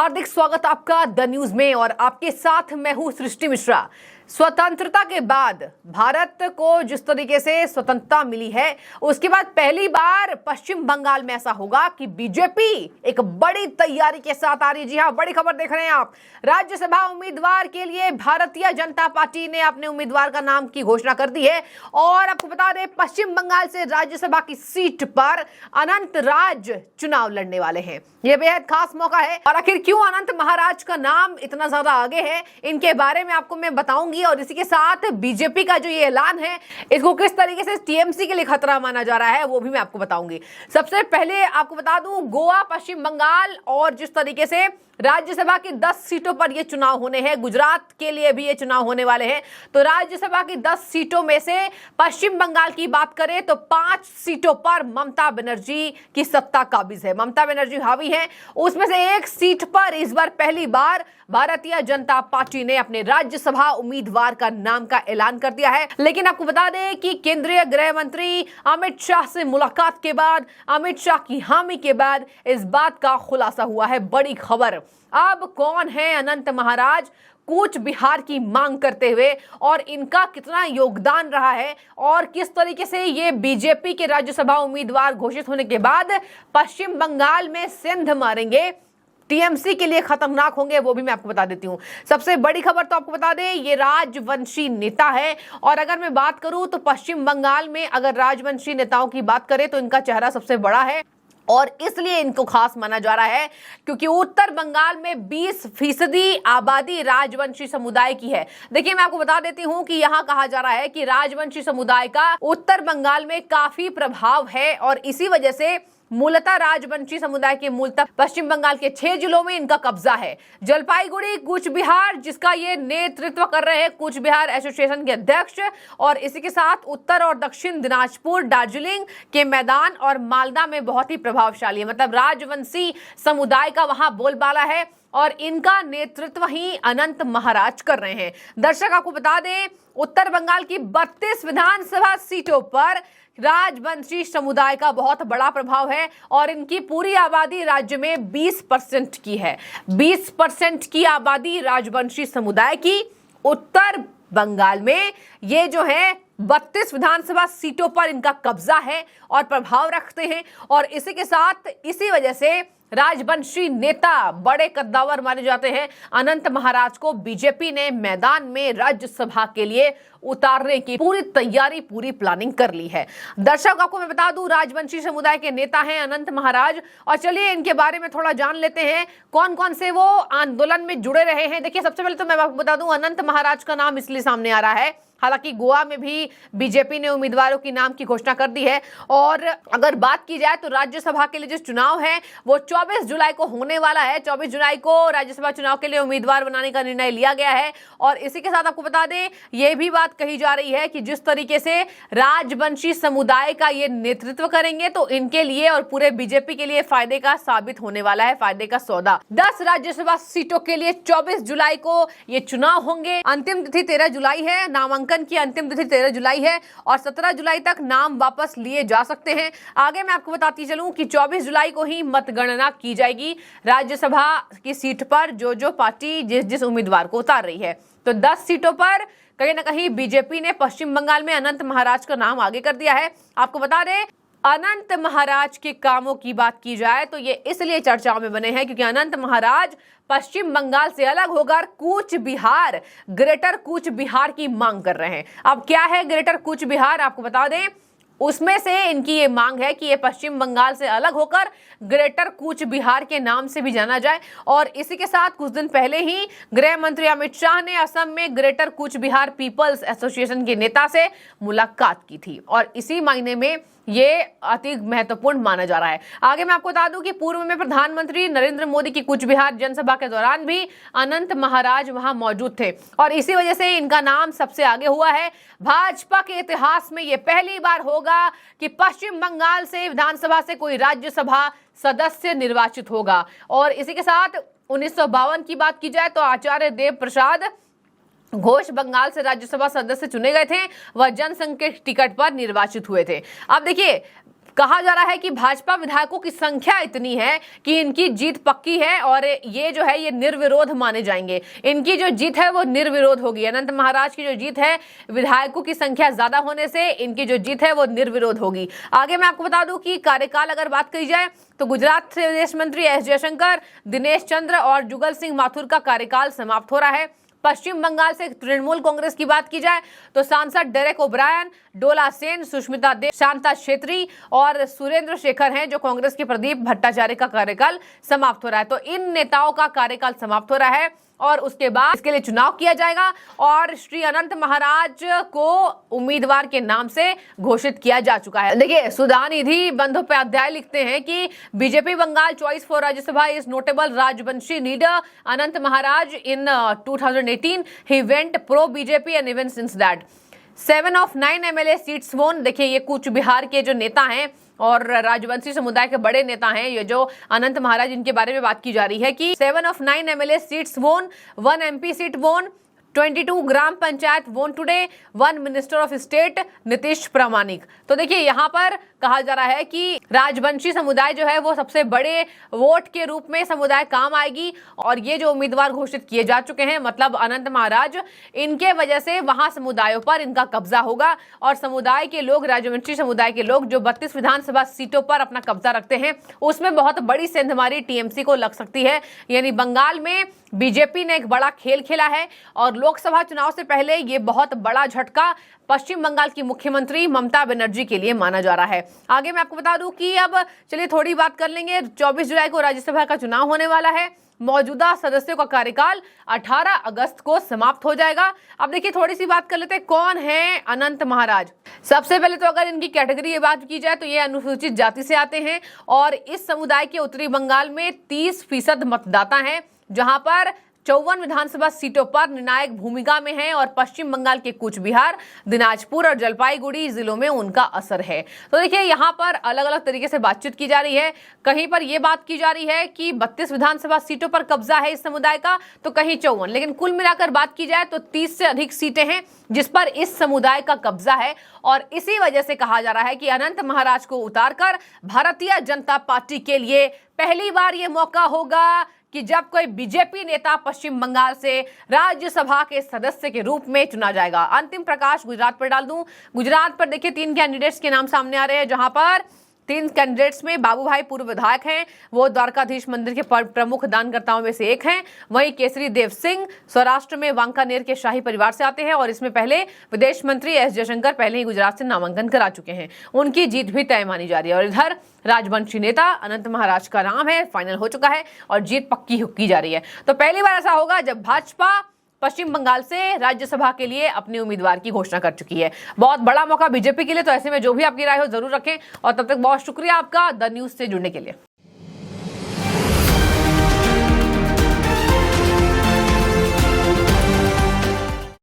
हार्दिक स्वागत आपका the news में और आपके साथ मैं हूं सृष्टि मिश्रा। स्वतंत्रता के बाद भारत को जिस तरीके से स्वतंत्रता मिली है उसके बाद पहली बार पश्चिम बंगाल में ऐसा होगा कि बीजेपी एक बड़ी तैयारी के साथ आ रही है। जी हां, बड़ी खबर देख रहे हैं आप। राज्यसभा उम्मीदवार के लिए भारतीय जनता पार्टी ने अपने उम्मीदवार का नाम की घोषणा कर दी है और आपको बता दें पश्चिम बंगाल से राज्यसभा की सीट पर अनंत राज चुनाव लड़ने वाले हैं। यह बेहद खास मौका है और आखिर क्यों अनंत महाराज का नाम इतना ज्यादा आगे है इनके बारे में आपको मैं बताऊंगी। और इसी के साथ बीजेपी का जो ये ऐलान है इसको किस तरीके से टीएमसी के लिए खतरा माना जा रहा है वो भी मैं आपको बताऊंगी। सबसे पहले आपको बता दूं गोवा, पश्चिम बंगाल और जिस तरीके से राज्यसभा की 10 सीटों पर ये चुनाव होने हैं, गुजरात के लिए भी ये चुनाव होने वाले हैं। तो राज्यसभा की 10 सीटों में से पश्चिम बंगाल की बात करें तो 5 सीटों पर ममता बनर्जी की सत्ता काबिज है, ममता बनर्जी हावी है। उसमें से एक सीट पर इस बार पहली बार भारतीय जनता पार्टी ने अपने राज्यसभा उम्मीदवार का नाम का ऐलान कर दिया है। लेकिन आपको बता दें कि केंद्रीय गृह मंत्री अमित शाह से मुलाकात के बाद, अमित शाह की हामी के बाद इस बात का खुलासा हुआ है। बड़ी खबर, अब कौन है अनंत महाराज कूच बिहार की मांग करते हुए और इनका कितना योगदान रहा है और किस तरीके से ये बीजेपी के राज्यसभा उम्मीदवार घोषित होने के बाद पश्चिम बंगाल में सिंध मारेंगे, टीएमसी के लिए खतरनाक होंगे, वो भी मैं आपको बता देती हूँ। सबसे बड़ी खबर तो आपको बता दें ये राजवंशी नेता है और अगर मैं बात करूं तो पश्चिम बंगाल में अगर राजवंशी नेताओं की बात करें तो इनका चेहरा सबसे बड़ा है और इसलिए इनको खास माना जा रहा है क्योंकि उत्तर बंगाल में 20% आबादी राजवंशी समुदाय की है। देखिए मैं आपको बता देती हूं कि यहां कहा जा रहा है कि राजवंशी समुदाय का उत्तर बंगाल में काफी प्रभाव है और इसी वजह से मूलतः राजवंशी समुदाय के मूलतः पश्चिम बंगाल के 6 जिलों में इनका कब्जा है। जलपाईगुड़ी, कूच बिहार, जिसका ये नेतृत्व कर रहे हैं कूच बिहार एसोसिएशन के अध्यक्ष, और इसी के साथ उत्तर और दक्षिण दिनाजपुर, दार्जिलिंग के मैदान और मालदा में बहुत ही प्रभावशाली है। मतलब राजवंशी समुदाय का वहां बोलबाला है और इनका नेतृत्व ही अनंत महाराज कर रहे हैं। दर्शक आपको बता दें उत्तर बंगाल की 32 विधानसभा सीटों पर राजवंशी समुदाय का बहुत बड़ा प्रभाव है और इनकी पूरी आबादी राज्य में 20% की है। 20% की आबादी राजवंशी समुदाय की उत्तर बंगाल में ये जो है 32 विधानसभा सीटों पर इनका कब्जा है और प्रभाव रखते हैं और इसी के साथ इसी वजह से राजवंशी नेता बड़े कद्दावर माने जाते हैं। अनंत महाराज को बीजेपी ने मैदान में राज्यसभा के लिए उतारने की पूरी तैयारी, पूरी प्लानिंग कर ली है। दर्शक आपको मैं बता दूं राजवंशी समुदाय के नेता हैं अनंत महाराज और चलिए इनके बारे में थोड़ा जान लेते हैं कौन कौन से वो आंदोलन में जुड़े रहे हैं। देखिए सबसे पहले तो मैं आपको बता दूं अनंत महाराज का नाम इसलिए सामने आ रहा है, हालांकि गोवा में भी बीजेपी ने उम्मीदवारों की नाम की घोषणा कर दी है और अगर बात की जाए तो राज्यसभा के लिए जो चुनाव है वो 24 जुलाई को होने वाला है। 24 जुलाई को राज्यसभा चुनाव के लिए उम्मीदवार बनाने का निर्णय लिया गया है और इसी के साथ आपको बता दें यह भी बात कही जा रही है कि जिस तरीके से राजवंशी समुदाय का ये नेतृत्व करेंगे तो इनके लिए और पूरे बीजेपी के लिए फायदे का साबित होने वाला है, फायदे का सौदा। 10 राज्यसभा सीटों के लिए 24 जुलाई को ये चुनाव होंगे। अंतिम तिथि 13 जुलाई है, नामांकन की अंतिम तिथि 13 जुलाई है और 17 जुलाई तक नाम वापस लिए जा सकते हैं। आगे मैं आपको बताती चलूं कि 24 जुलाई को ही मतगणना की जाएगी राज्यसभा की सीट पर जो पार्टी जिस उम्मीदवार को उतार रही है। तो 10 सीटों पर कहीं ना कहीं बीजेपी ने पश्चिम बंगाल में अनंत महाराज का नाम आगे कर दिया है। आपको बता दें अनंत महाराज के कामों की बात की जाए तो ये इसलिए चर्चाओं में बने हैं क्योंकि अनंत महाराज पश्चिम बंगाल से अलग होकर कूच बिहार, ग्रेटर कूच बिहार की मांग कर रहे हैं। अब क्या है ग्रेटर कूच बिहार आपको बता दें, उसमें से इनकी ये मांग है कि ये पश्चिम बंगाल से अलग होकर ग्रेटर कूच बिहार के नाम से भी जाना जाए और इसी के साथ कुछ दिन पहले ही गृह मंत्री अमित शाह ने असम में greater Cooch Behar peoples association के नेता से मुलाकात की थी और इसी मायने में ये अति महत्वपूर्ण माना जा रहा है। आगे मैं आपको बता दूं कि पूर्व में प्रधानमंत्री नरेंद्र मोदी की कूच बिहार जनसभा के दौरान भी अनंत महाराज वहां मौजूद थे और इसी वजह से इनका नाम सबसे आगे हुआ है। भाजपा के इतिहास में ये पहली बार होगा कि पश्चिम बंगाल से विधानसभा से कोई राज्यसभा सदस्य निर्वाचित होगा और इसी के साथ 1952 की बात की जाए तो आचार्य देव प्रसाद घोष बंगाल से राज्यसभा सदस्य चुने गए थे, वह जनसंघ के टिकट पर निर्वाचित हुए थे। अब देखिए कहा जा रहा है कि भाजपा विधायकों की संख्या इतनी है कि इनकी जीत पक्की है और ये जो है ये निर्विरोध माने जाएंगे। इनकी जो जीत है वो निर्विरोध होगी। अनंत महाराज की जो जीत है, विधायकों की संख्या ज्यादा होने से इनकी जो जीत है वो निर्विरोध होगी। आगे मैं आपको बता दूं कि कार्यकाल अगर बात कही जाए तो गुजरात से विदेश मंत्री एस जयशंकर, दिनेश चंद्र और जुगल सिंह माथुर का कार्यकाल समाप्त हो रहा है। पश्चिम बंगाल से तृणमूल कांग्रेस की बात की जाए तो सांसद डेरेक ओब्रायन, डोला सेन, सुष्मिता देव, शांता छेत्री और सुरेंद्र शेखर हैं जो कांग्रेस के प्रदीप भट्टाचार्य का कार्यकाल समाप्त हो रहा है। तो इन नेताओं का कार्यकाल समाप्त हो रहा है और उसके बाद इसके लिए चुनाव किया जाएगा और श्री अनंत महाराज को उम्मीदवार के नाम से घोषित किया जा चुका है। देखिए, सुधानिधि बंदोपाध्याय लिखते हैं कि BJP Bengal choice for Rajya Sabha is notable Rajbanshi leader Ananta Maharaj in 2018 he went pro BJP and even since that 7 of 9 MLA seats won. देखिए, ये कूच बिहार के जो नेता हैं और राजवंशी समुदाय के बड़े नेता हैं, ये जो अनंत महाराज, इनके बारे में बात की जा रही है कि 7 of 9 MLA सीट्स वोन, 1 MP सीट वोन, 22 ग्राम पंचायत वोन today, 1 minister of state Nitish प्रामाणिक। तो देखिए, यहाँ पर कहा जा रहा है कि राजवंशी समुदाय जो है वो सबसे बड़े वोट के रूप में समुदाय काम आएगी और ये जो उम्मीदवार घोषित किए जा चुके हैं, मतलब अनंत महाराज, इनके वजह से वहां समुदायों पर इनका कब्जा होगा और समुदाय के लोग, राजवंशी समुदाय के लोग जो 32 विधानसभा सीटों पर अपना कब्जा रखते हैं, उसमें बहुत बड़ी सेंधमारी टीएमसी को लग सकती है। यानी बंगाल में बीजेपी ने एक बड़ा खेल खेला है और लोकसभा चुनाव से पहले ये बहुत बड़ा झटका पश्चिम बंगाल की मुख्यमंत्री ममता बनर्जी के लिए माना जा रहा है। आगे मैं आपको बता दूं कि अब चलिए थोड़ी बात कर लेंगे। 24 जुलाई को राज्यसभा का चुनाव होने वाला है। मौजूदा सदस्यों का कार्यकाल 18 अगस्त को समाप्त हो जाएगा। अब देखिए, थोड़ी सी बात कर लेते हैं, कौन है अनंत महाराज। सबसे पहले तो अगर इनकी कैटेगरी बात की जाए तो ये अनुसूचित जाति से आते हैं और इस समुदाय के उत्तरी बंगाल में 30% मतदाता हैं, जहां पर 54 विधानसभा सीटों पर निर्णायक भूमिका में है और पश्चिम बंगाल के कूच बिहार, दिनाजपुर और जलपाईगुड़ी जिलों में उनका असर है। तो देखिए, यहाँ पर अलग अलग तरीके से बातचीत की जा रही है। कहीं पर यह बात की जा रही है कि 32 विधानसभा सीटों पर कब्जा है इस समुदाय का, तो कहीं 54, लेकिन कुल मिलाकर बात की जाए तो 30 से अधिक सीटें हैं जिस पर इस समुदाय का कब्जा है और इसी वजह से कहा जा रहा है कि अनंत महाराज को उतारकर भारतीय जनता पार्टी के लिए पहली बार यह मौका होगा कि जब कोई बीजेपी नेता पश्चिम बंगाल से राज्यसभा के सदस्य के रूप में चुना जाएगा। अंतिम प्रकाश गुजरात पर डाल दूं। गुजरात पर देखिए 3 कैंडिडेट्स के नाम सामने आ रहे हैं, जहां पर 3 कैंडिडेट्स में बाबूभाई पूर्व विधायक हैं, वो द्वारकाधीश मंदिर के प्रमुख दानकर्ताओं में से एक हैं। वहीं केसरी देव सिंह सौराष्ट्र में वांकानेर के शाही परिवार से आते हैं और इसमें पहले विदेश मंत्री एस जयशंकर पहले ही गुजरात से नामांकन करा चुके हैं, उनकी जीत भी तय मानी जा रही है। और इधर राजवंशी नेता अनंत महाराज का नाम है, फाइनल हो चुका है और जीत पक्की की जा रही है। तो पहली बार ऐसा होगा जब भाजपा पश्चिम बंगाल से राज्यसभा के लिए अपने उम्मीदवार की घोषणा कर चुकी है। बहुत बड़ा मौका बीजेपी के लिए। तो ऐसे में जो भी आपकी राय हो जरूर रखें और तब तक बहुत शुक्रिया आपका द न्यूज से जुड़ने के लिए।